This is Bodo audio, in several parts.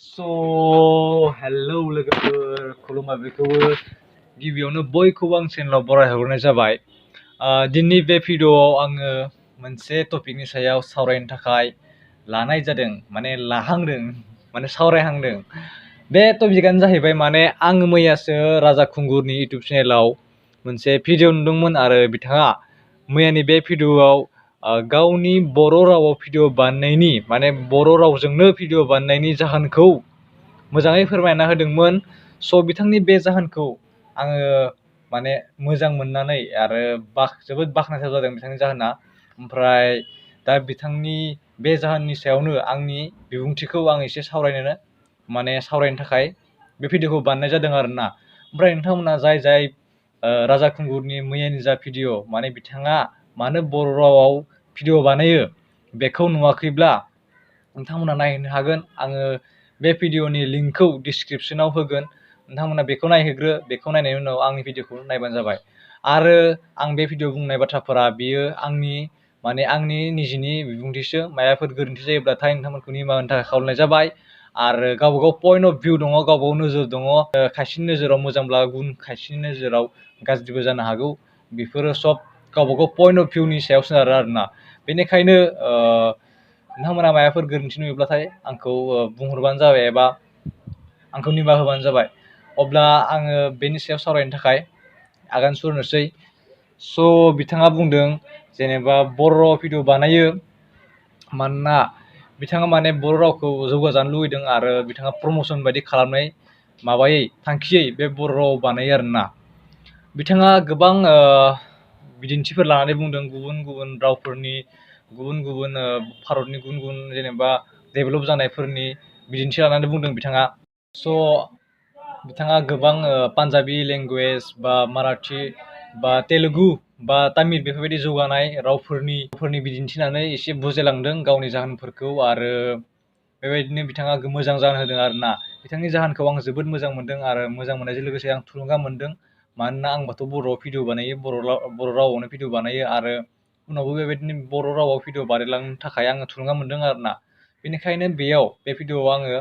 स' हेलौ लोगोफोर खुलुमबाय बयखौबो गिबियावनो बयखौबो आं चेनेलाव बरायहरनाय जाबाय। दिनैनि बे भिडिअ'आव आङो मोनसे टपिकनि सायाव सावरायनो थाखाय लानाय जादों, माने लाहांदों, माने सावरायहांदों। बे टपिकआनो जाहैबाय माने आं मैयासो राजा खुंगुरनि इउटुब चेनेलाव मोनसे भिडिअ' नुदोंमोन आरो बिथाङा मैयानि बे भिडिअ'आव गावनि बर' रावाव भिडिअ' बानायनायनि माने बर' रावजोंनो भिडिअ' बानायनायनि जाहोनखौ मोजाङै फोरमायना होदोंमोन। स' बिथांनि बे जाहोनखौ आङो माने मोजां मोननानै आरो जोबोद बाख्नायथाव जादों बिथांनि जाहोना। ओमफ्राय दा बिथांनि बे जाहोननि सायावनो आंनि बिबुंथिखौ आं एसे सावरायनो थाखाय बे भिडिअ'खौ बानायनाय जादों आरोना। ओमफ्राय नोंथांमोना जाय राजा खुंगुरनि मैयानि जा भिडिअ' माने बिथाङा मानो बर' रावाव भिडिअ' बानायो बेखौ नुवाखैब्ला नोंथांमोना नायहैनो हागोन। आङो बे भिडिअ'नि लिंकखौ डिसक्रिपसनाव होगोन। नोंथांमोना बेखौ नायहैग्रो, बेखौ नायनायनि उनाव आंनि भिडिअ'खौ नायबानो जाबाय। आरो आं बे भिडिअ' बुंनाय बाथ्राफोरा बियो आंनि निजिनि बिबुंथिसो। माबाफोर गोरोन्थि जायोब्लाथाय नोंथांमोनखौ निमाहा होनो थाखाय खावलायनाय जाबाय। आरो गावबागाव पइन्ट अफ भिउ दङ, गावबागाव नोजोर दङ। खायसेनि नोजोराव मोजांब्ला गुबुन खायसेनि नोजोराव गाज्रिबो जानो हागौ। बेफोरो सब गावबागाव पइन्ट अफ भिउनि सायाव सोनारो आरोना। बेनिखायनो नोंथांमोना माबाफोर गोरोन्थि नुयोब्लाथाय आंखौ बुंहरबानो जाबाय एबा आंखौ निमाहा होबानो जाबाय। अब्ला आङो बेनि सायाव सावरायनो थाखाय आगान सुरनोसै। स' बिथाङा बुंदों जेनेबा बर' राव भिडिअ' बानायो मानोना बिथाङा माने बर' रावखौ जौगाजानो लुबैदों आरो बिथाङा प्रम'सन बायदि खालामनाय थांखियै बे बर' राव बानायो आरोना। बिथाङा गोबां बिदिन्थिफोर लानानै बुंदों गुबुन गुबुन रावफोरनि, गुबुन गुबुन भारतनि गुबुन गुबुन जेनेबा डेभेलप जानायफोरनि बिदिन्थि लानानै बुंदों बिथाङा। स' बिथाङा गोबां पान्जाबि लेंगुवेज बा माराठी बा तेलुगु बा तामिल बेफोरबायदि जौगानाय रावफोरनि बिदिन्थि होनानै एसे बुजायलांदों गावनि जाहोनफोरखौ। आरो बेबायदिनो बिथाङा मोजां जाहोन होदों आरोना। बिथांनि जाहोनखौ आं जोबोद मोजां मोनदों आरो मोजां मोननायजों लोगोसे आं थुलुंगा मोनदों। मानोना आंबोथ' बर'आव भिडिअ' बानायो, बर' रावआवनो भिडिअ' बानायो आरो उनावबो बेबायदिनो बर' रावाव भिडिअ' बानायलांनो थाखाय आङो थुलुंगा मोनदों आरोना। बेनिखायनो बे भिडिअ'आव आङो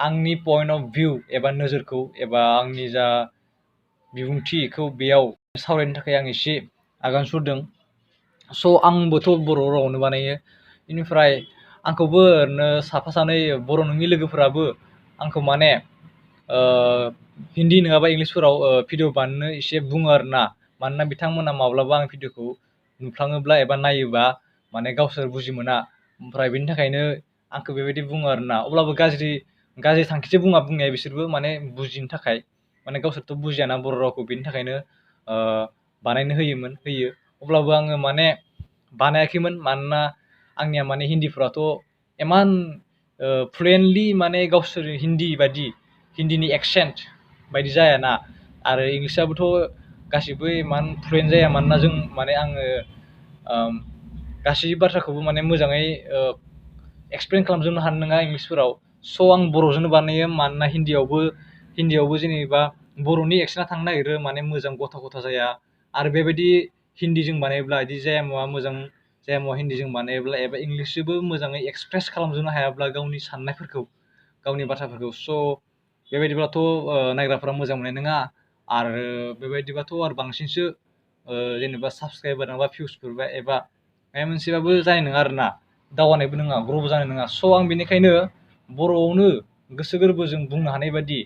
आंनि पइन्ट अफ भिउ एबा नोजोरखौ एबा आंनि जा बिबुंथिखौ बेयाव सावरायनो थाखाय आं एसे आगान सुरदों। स' आंबोथ' बर' रावआवनो बानायो। बेनिफ्राय आंखौबो ओरैनो साफा सानै बर' नङि लोगोफोराबो आंखौ माने हिन्दी नङाबा इंलिसफोराव भिडिअ' बानायनो एसे बुङो आरोना। मानोना बिथांमोना माब्लाबा आं भिडिअ'खौ नुफ्लाङोब्ला एबा नायोबा माने गावसोर बुजि मोना। ओमफ्राय बेनि थाखायनो आंखौ बेबायदि बुङो आरोना। अब्लाबो गाज्रि थांखिजों बुंनाया बिसोरबो माने बुजिनो थाखाय, माने गावसोरथ' बुजियाना बर' रावखौ, बेनि थाखायनो बानायनो होयो। अब्लाबो आङो माने बानायाखैमोन। मानोना आंनिया माने हिन्दीफोराथ' इमान फ्लुयेन्टलि माने गावसोर हिन्दीनि एक्सेन्ट बायदि जायाना। आरो इंलिसाबोथ' गासिबो इमान फ्लुयेन्ट जाया। मानोना आङो गासै बाथ्राखौबो माने मोजाङै एक्सप्लेन खालामजोबनो हानाय नङा इंलिसफोराव। स' आं बर'जोंनो बानायो। मानोना हिन्दीयावबो जेनेबा बर'नि एक्सेन्टआ थांनो नागिरो, माने मोजां गथा जाया। आरो बेबायदि हिन्दीजों बानायोब्ला बिदि जाया मुवा मोजां जाया मुवा हिन्दीजों बानायोब्ला एबा इंलिसजोंबो मोजाङै एक्सप्रेस खालामजोबनो हायाब्ला गावनि साननायफोरखौ, गावनि बाथ्राफोरखौ। स' बेबायदिब्लाथ' नायग्राफोरा मोजां मोननाय नङा। आरो बेबायदिबाथ' आरो बांसिनसो जेनेबा साबसक्राइबार नङाबा भिउसफोर एबा माबा मोनसेबाबो जानाय नङा आरोना, दावगानायबो नङा, ग्र'बो जानाय नङा। स' आं बेनिखायनो बर'आवनो गोसो गोरबोजों बुंनो हानाय बायदि,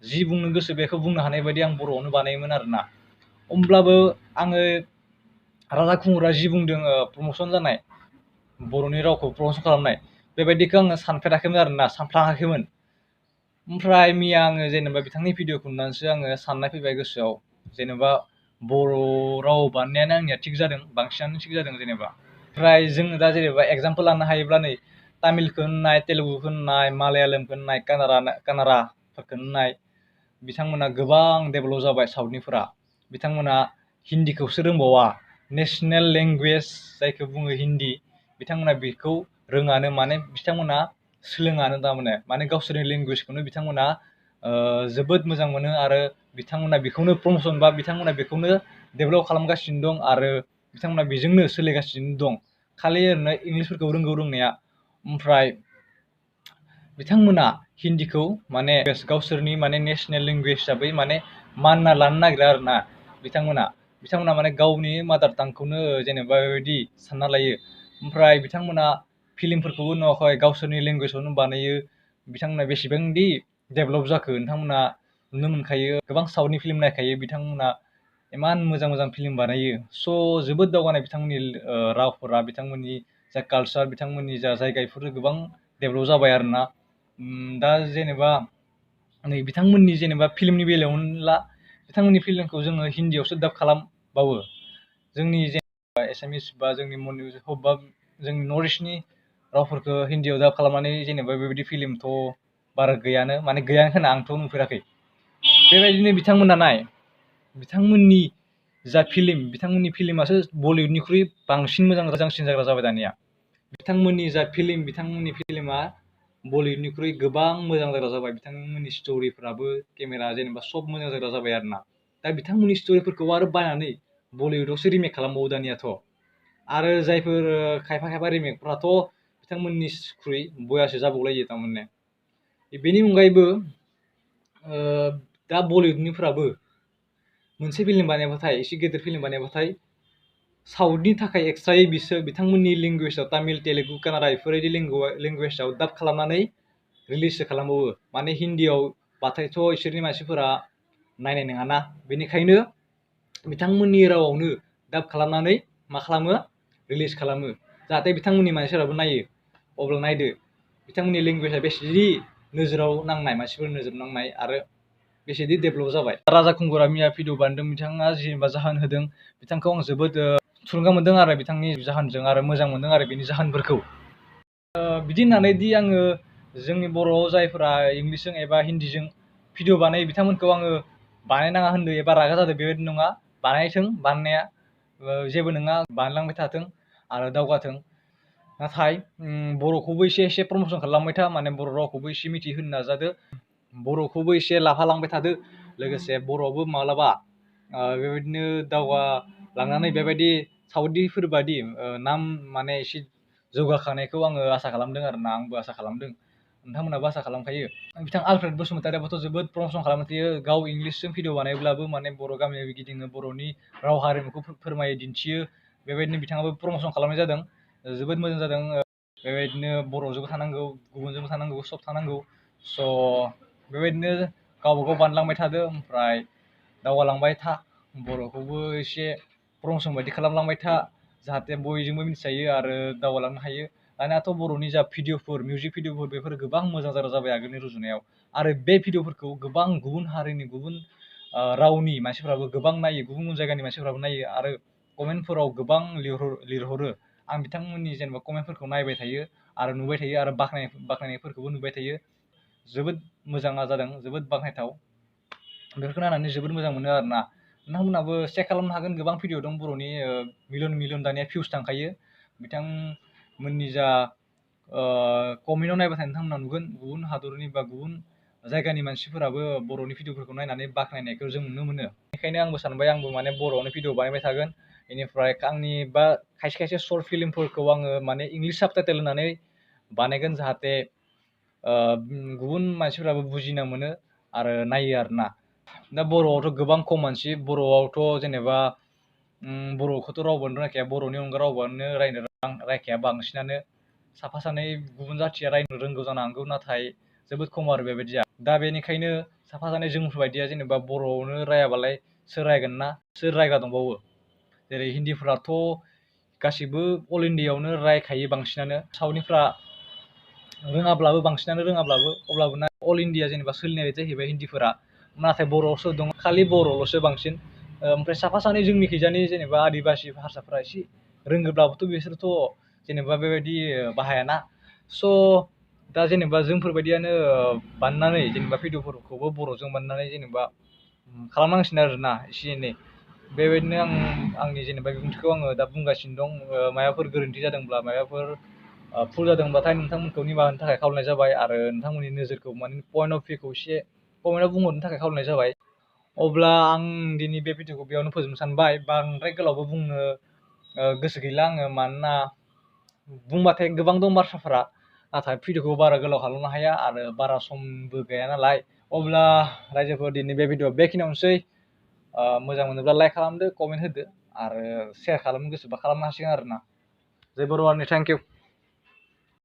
जि बुंनो गोसो बेखौ बुंनो हानाय बायदि आं बर'आवनो बानायोमोन आरोना। होमब्लाबो आङो राजा खुंगुरा जि बुंदों प्रम'सन जानाय, बर'नि रावखौ प्रम'सन खालामनाय, बेबायदिखौ आङो सानफेराखैमोन आरोना, सानफ्लाङाखैमोन। ओमफ्राय मैया आङो जेनेबा बिथांनि भिडिअ'खौ नुनानैसो आङो साननाय फैबाय गोसोआव, जेनेबा बर' राव बानायनायानो आंनिया थिग जादों, बांसिनानो थिग जादों जेनेबा। ओमफ्राय जोङो दा जेनेबा एगजामपोल लानो हायोब्ला नै तामिलखौ नाय, तेलुगुखौ नाय, मालायालोमखौ नाय, कानाडाफोरखौ नाय, बिथांमोना गोबां डेभेलप जाबाय। साउथनिफोरा बिथांमोना हिन्दीखौसो रोंबावा, नेसनेल लेंगुवेज जायखौ बुङो हिन्दी, बिथांमोना बेखौ रोङानो, माने बिथांमोना सोलोङानो माने गावसोरनि लेंगुवेजखौनो बिथांमोना जोबोद मोजां मोनो। आरो बिथांमोना बेखौनो प्रम'सन बा बिथांमोना बेखौनो डेभेलप खालामगासिनो दं आरो बिथांमोना बेजोंनो सोलिगासिनो दं। खालि ओरैनो इंलिसफोरखौ रोंगौ रोंनाया। ओमफ्राय बिथांमोना हिन्दीखौ माने गावसोरनि माने नेशनेल लेंगुवेज हिसाबै माने मानना लानो नागिरा आरोना बिथांमोना माने गावनि मादार टांखौनो जेनेबा बेबायदि सानना लायो। ओमफ्राय बिथांमोना फिल्मफोरखौबो नुवाखै गावसोरनि लेंगुवेजावनो बानायो। बिथांमोना बेसेबांदि डेभेलप जाखो नोंथांमोना नुनो मोनखायो, गोबां साउथनि फिल्म नायखायो, बिथांमोना इमान मोजां मोजां फिल्म बानायो। स' जोबोद दावगानाय बिथांमोननि रावफोरा, बिथांमोननि जा कालचार, बिथांमोननि जा जायगा, बेफोरो गोबां डेभेलप जाबाय आरोना। दा जेनेबा नै बिथांमोननि जेनेबा फिल्मनि बेलायावनो ला, बिथांमोननि फिल्मखौ जोङो हिन्दीयावसो दाब खालामबावो। जोंनि जेनेबा एसामिस बा जोंनि बबेबा जोंनि नर्थ इस्टनि रावफोरखौ हिन्दीयाव दाब खालामनानै जेनेबा बेबायदि फिल्मथ' बारा गैयानो, माने गैयानो होना आंथ' नुफेराखै। बेबायदिनो बिथांमोना नाय, बिथांमोननि जा फिल्म, बिथांमोननि फिल्मासो बलिउडनिख्रुइ बांसिन मोजांसिन जाग्रा जाबाय दानिया। बिथांमोननि जा फिल्म, बिथांमोननि फिल्मा बलिउडनिख्रुइ गोबां मोजां जाग्रा जाबाय। बिथांमोननि स्ट'रिफ्राबो, केमेरा जेनेबा सब मोजां जाग्रा जाबाय आरोना। दा बिथांमोननि स्ट'रिफोरखौ आरो बायनानै बलिउडआवसो रिमेक खालामबावो दानियाथ'। आरो जायफोर खायफा रिमेकफ्राथ' बिथांमोननिख्रुइ बयासो जाबावलायो थारमाने। बेनि अनगायैबो दा बलिउडनिफ्राबो मोनसे फिल्म बानायबाथाय, एसे गेदेर फिल्म बानायबाथाय साउथनि थाखाय एक्सट्रायै बिथांमोननि लेंगुवेजाव, तामिल, तेलेगु, कानाडा बेफोरबायदि लेंगुवेजाव दाब खालामनानै रिलिजसो खालामबावो। माने हिन्दीयाव बाथायथ' इसोरनि मानसिफोरा नायनाय नङाना, बेनिखायनो बिथांमोननि रावावनो दाब खालामनानै मा खालामो, रिलिज खालामो, जाहाथे बिथांमोननि मानसिफोराबो नायो। अब्ला नायदो बिथांमोननि लेंगुवेजा बेसेदि नोजोराव नांनाय, मानसिफोरनि नोजोर नांनाय, आरो बेसेदि डेभेलप जाबाय। राजा खुंगुरा मिया भिडिअ बानायदों, बिथाङा जेनेबा जाहोन होदों, बिथांखौ आं जोबोद थुलुंगा मोनदों आरो बिथांनि जाहोनजों, आरो मोजां मोनदों आरो बिनि जाहोनफोरखौ। बिदि होननानै दि आङो जोंनि बर'आव जायफोरा इंलिसजों एबा हिन्दीजों भिडिअ बानायो, बिथांमोनखौ आङो बानायनाङा होनदो एबा रागा जादों बेबायदि नङा। बानायथों, बानायनाया जेबो नङा, बानायलांबाय थाथों आरो दावगाथों। नाथाय बर'खौबो एसे प्रम'सन खालामबाय था, माने बर' रावखौबो एसे मिथिहोनो नाजादो, बर'खौबो एसे लाफालांबाय थादो। लोगोसे बर'आवबो माब्लाबा बेबायदिनो दावगालांनानै बेबायदि साउथनिफोर बादि नाम माने एसे जौगाखांनायखौ आङो आसा खालामदों आरोना, आंबो आसा खालामदों, नोंथांमोनाबो आसा खालामखायो। बिथां आलफ्रेड बसुमतारियाबोथ' जोबोद प्रम'सन खालामबाय थायो, गाव इंलिसजों भिडिअ बानायब्लाबो माने बर' गामियाव गिदिङो, बर'नि राव हारिमुखौ फोरमायो, दिन्थियो। बेबायदिनो बिथाङाबो प्रम'सन खालामनाय जादों, जोबोद मोजां जादों। बेबायदिनो बर'जोंबो थानांगौ, गुबुनजोंबो थानांगौ, सब थानांगौ। स' बेबायदिनो गावबागाव बानलांबाय थादो, ओमफ्राय दावगालांबाय था, बर'खौबो एसे प्रम'सन बायदि खालामलांबाय था, जाहाथे बयजोंबो मिथिजायो आरो दावगालांनो हायो। दानियाथ' बर'नि जा भिडिअफोर, मिउजिक भिडिअफोर, बेफोर गोबां मोजां जाबाय आगोलनि रुजुनायाव। आरो बे भिडिअफोरखौ गोबां गुबुन हारिनि, गुबुन रावनि मानसिफोराबो गोबां नायो, गुबुन गुबुन जायगानि मानसिफोराबो नायो, आरो कमेन्टफोराव गोबां लिरहरो। आं बिथांमोननि जेनेबा कमेन्टफोरखौ नायबाय थायो आरो नुबाय थायो, आरो बाख्नायनायफोरखौबो नुबाय थायो। जोबोद मोजां जादों, जोबोद बाख्नायथाव। बेफोरखौ नायनानै जोबोद मोजां मोनो आरोना। नोंथांमोनहाबो चेक खालामनो हागोन, गोबां भिडिअ दं बर'नि, मिलियन दानिया भिउस थांखायो। बिथांमोननि जा कमेन्टआव नायबाथाय नोंथांमोना नुगोन, गुबुन हादरनि बा गुबुन जायगानि मानसिफोराबो बर'नि भिडिअफोरखौ नायनानै बाख्नायनायखौ जों नुनो मोनो। बेनिखायनो आंबो सानबाय, आंबो माने बर'आवनो भिडिअ बानायबाय थागोन। बेनिफ्राय आंनि बा खायसे सर्ट फिल्मफोरखौ आङो माने इंलिस साबटाइटेल होनानै बानायगोन, जाहाथे गुबुन मानसिफोराबो बुजिना मोनो आरो नायो आरोना। दा बर'आवथ' गोबां खम मानसि, बर'आवथ' जेनेबा बर'खौथ' रावबोआनो रायखाया, बर'नि अनगा रावबोआनो रायखाया, बांसिनानो साफा सानै गुबुन जाथिया रायनो रोंगौ जानो हागौ, नाथाय जोबोद खम आरो बेबायदिया। दा बेनिखायनो साफा सानै जोंफोरबायदिया जेनेबा बर'आवनो रायाबालाय सोर रायगोन ना, सोर रायग्रा दंबावो। जेरै हिन्दीफोराथ' गासिबो अल इण्डियाआवनो रायखायो बांसिनानो, साउथनिफ्रा बांसिनानो रोङाब्लाबो, अब्लाबो अल इण्डिया जेनेबा सोलिनाय जाहैबाय हिन्दीफोरा। नाथाय बर'आवसो दं, खालि बर'ल'सो बांसिन। ओमफ्राय साफा सानै जोंनि खैजानि जेनेबा आदिबासि हारसाफ्रा एसे रोंगोब्लाबोथ' बिसोरथ' जेनेबा बेबायदि बाहायाना। स' दा जेनेबा जोंफोरबायदियानो बानायनानै, जेनेबा भिडिअफोरखौबो बर'जों बानायनानै जेनेबा खालामनांसिगोन आरोना एसे एनै। बेबायदिनो आंनि जेनेबा बिबुंथिखौ आङो दा बुंगासिनो दं। माबाफोर गोरोन्थि जादोंब्ला, माबाफोर भुल जादोंब्लाथाय नोंथांमोनखौ निमाहा होनो थाखाय खावलायनाय जाबाय, आरो नोंथांमोननि नोजोरखौ माने पइन्ट अफ भिउखौ एसे कमेन्टआव बुंहरनो थाखाय खावलायनाय जाबाय। अब्ला आं दिनै बे भिडिअखौ बेयावनो फोजोबनो सानबाय, बांद्राय गोलावबो बुंनो गोसो गैला आङो, मानोना बुंबाथाय गोबां दं बाथ्राफोरा, नाथाय भिडिअखौ बारा गोलाव खालामनो हाया आरो बारा समबो गैया नालाय। अब्ला रायजोफोर दिनै बे भिडिअ बेखिनियावनोसै। मोजां मोनोब्ला लाइक खालामदो, कमेन्ट होदो आरो शेयार खालामनो गोसोबा खालामनो हासिगोन आरोना। जय बर' हारिनि थेंक इउ।